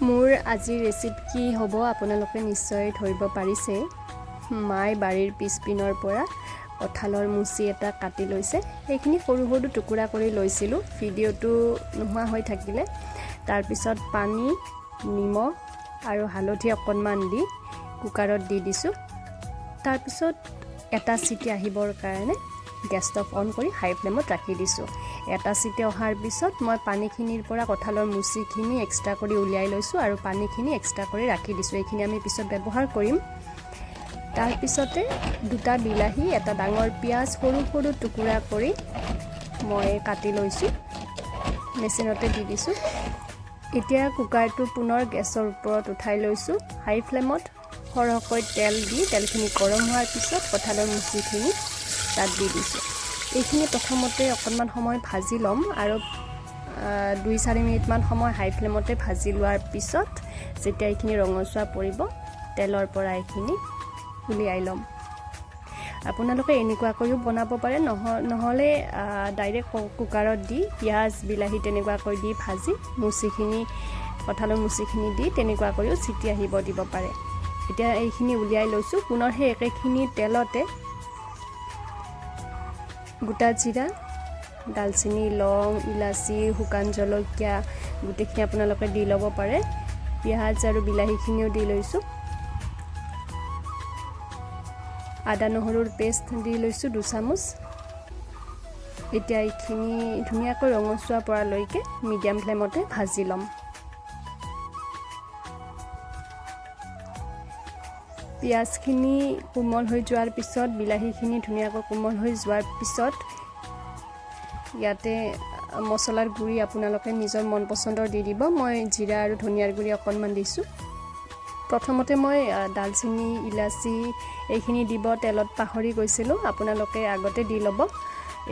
মোৰ আজি ৰেচিপি কি হ'ব আপোনালোকে নিশ্চয় ধৰিব পাৰিছে। মাই বাৰীৰ পিছপিনৰ পৰা কঁঠালৰ মুচি এটা কাটি লৈছে। সেইখিনি সৰু সৰু টুকুৰা কৰি লৈছিলোঁ, ভিডিঅ'টো নোহোৱা হৈ থাকিলে। তাৰপিছত পানী, নিমখ আৰু হালধি অকণমান দি কুকাৰত দি দিছোঁ। তাৰপিছত এটা চিটি আহিবৰ কাৰণে গেছ ষ্টভ অন কৰি হাই ফ্লেমত ৰাখি দিছোঁ। এটা চিটি অহাৰ পিছত মই পানীখিনিৰ পৰা কঁঠালৰ মুচিখিনি এক্সট্ৰা কৰি উলিয়াই লৈছোঁ আৰু পানীখিনি এক্সট্ৰা কৰি ৰাখি দিছোঁ। এইখিনি আমি পিছত ব্যৱহাৰ কৰিম। তাৰপিছতে দুটা বিলাহী, এটা ডাঙৰ পিঁয়াজ সৰু সৰু টুকুৰা কৰি মই কাটি লৈছোঁ, মেচিনতে দি দিছোঁ। এতিয়া কুকাৰটো পুনৰ গেছৰ ওপৰত উঠাই লৈছোঁ। হাই ফ্লেমত সৰহকৈ তেল দি তেলখিনি গৰম হোৱাৰ পিছত কঁঠালৰ মুচিখিনি তাত দি দিছোঁ। এইখিনি প্ৰথমতে অকণমান সময় ভাজি ল'ম আৰু 2-4 মিনিটমান সময় হাই ফ্লেমতে ভাজি লোৱাৰ পিছত যেতিয়া এইখিনি ৰঙচুৱা পৰিব, তেলৰ পৰা এইখিনি উলিয়াই ল'ম। আপোনালোকে এনেকুৱা কৰিও বনাব পাৰে, নহ'লে ডাইৰেক্ট কুকাৰত দি পিঁয়াজ, বিলাহী তেনেকুৱাকৈ দি ভাজি মুচিখিনি, কঁঠালৰ মুচিখিনি দি তেনেকুৱা কৰিও চিটি আহিব দিব পাৰে। এতিয়া এইখিনি উলিয়াই লৈছোঁ। পুনৰ সেই একেখিনি তেলতে গোটা জিৰা, দালচিনি, লং, ইলাচি, শুকান জলকীয়া গোটেইখিনি আপোনালোকে দি ল'ব পাৰে। পিঁয়াজ আৰু বিলাহীখিনিও দি লৈছোঁ। আদা নহৰুৰ পেষ্ট দি লৈছোঁ 2 চামুচ। এতিয়া এইখিনি ধুনীয়াকৈ ৰঙচুৱা পৰালৈকে মিডিয়াম ফ্লেমতে ভাজি ল'ম। পিঁয়াজখিনি কোমল হৈ যোৱাৰ পিছত, বিলাহীখিনি ধুনীয়াকৈ কোমল হৈ যোৱাৰ পিছত ইয়াতে মছলাৰ গুড়ি আপোনালোকে নিজৰ মন পচন্দৰ দি দিব। মই জিৰা আৰু ধনিয়াৰ গুড়ি অকণমান দিছোঁ। প্ৰথমতে মই দালচিনি, ইলাচি এইখিনি দিব তেলত পাহৰি গৈছিলোঁ, আপোনালোকে আগতে দি ল'ব।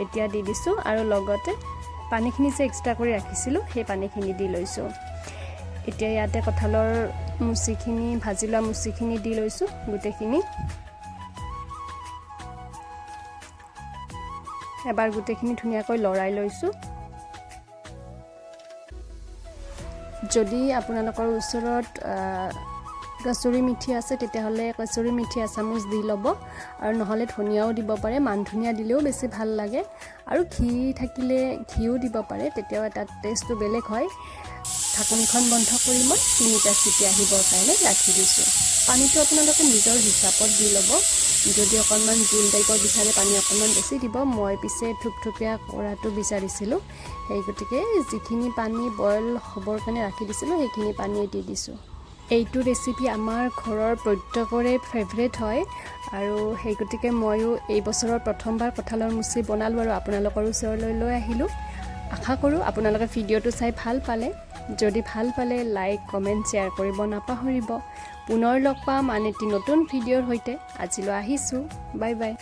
এতিয়া দি দিছোঁ আৰু লগতে পানীখিনি যে এক্সট্ৰা কৰি ৰাখিছিলোঁ সেই পানীখিনি দি লৈছোঁ। এতিয়া ইয়াতে কঁঠালৰ মুচিখিনি, ভাজি লোৱা মুচিখিনি দি লৈছোঁ গোটেইখিনি। এবাৰ গোটেইখিনি ধুনীয়াকৈ লৰাই লৈছোঁ। যদি আপোনালোকৰ ওচৰত কচুৰি মিঠি আছে তেতিয়াহ'লে কচুৰি মিঠি এচামুচ দি ল'ব, আৰু নহ'লে ধনিয়াও দিব পাৰে। মান ধনিয়া দিলেও বেছি ভাল লাগে, আৰু ঘি থাকিলে ঘিও দিব পাৰে, তেতিয়াও এটা টেষ্টটো বেলেগ হয়। ঢাকনিখন বন্ধ কৰি মই 3টা চিটি আহিবৰ কাৰণে ৰাখি দিছোঁ। পানীটো আপোনালোকে নিজৰ হিচাপত দি ল'ব। যদি অকণমান জোল টাইপৰ বিচাৰে পানী অকণমান বেছি দিব। মই পিছে থুপথুপীয়া কৰাটো বিচাৰিছিলোঁ, সেই গতিকে যিখিনি পানী বইল হ'বৰ কাৰণে ৰাখি দিছিলোঁ সেইখিনি পানীয়ে দি দিছোঁ। এইটো ৰেচিপি আমাৰ ঘৰৰ প্ৰত্যেকৰে ফেভৰেট হয়, আৰু সেই গতিকে ময়ো এই বছৰৰ প্ৰথমবাৰ কঁঠালৰ মুচি বনালোঁ আৰু আপোনালোকৰ ওচৰলৈ লৈ আহিলোঁ। আশা কৰোঁ আপোনালোকে ভিডিঅ'টো চাই ভাল পালে। যদি ভাল পালে লাইক, কমেণ্ট, শ্বেয়াৰ কৰিব নাপাহৰিব। পুনৰ লগ পাম আন এটি নতুন ভিডিঅ'ৰ সৈতে। আজিলৈ আহিছোঁ। Bye bye.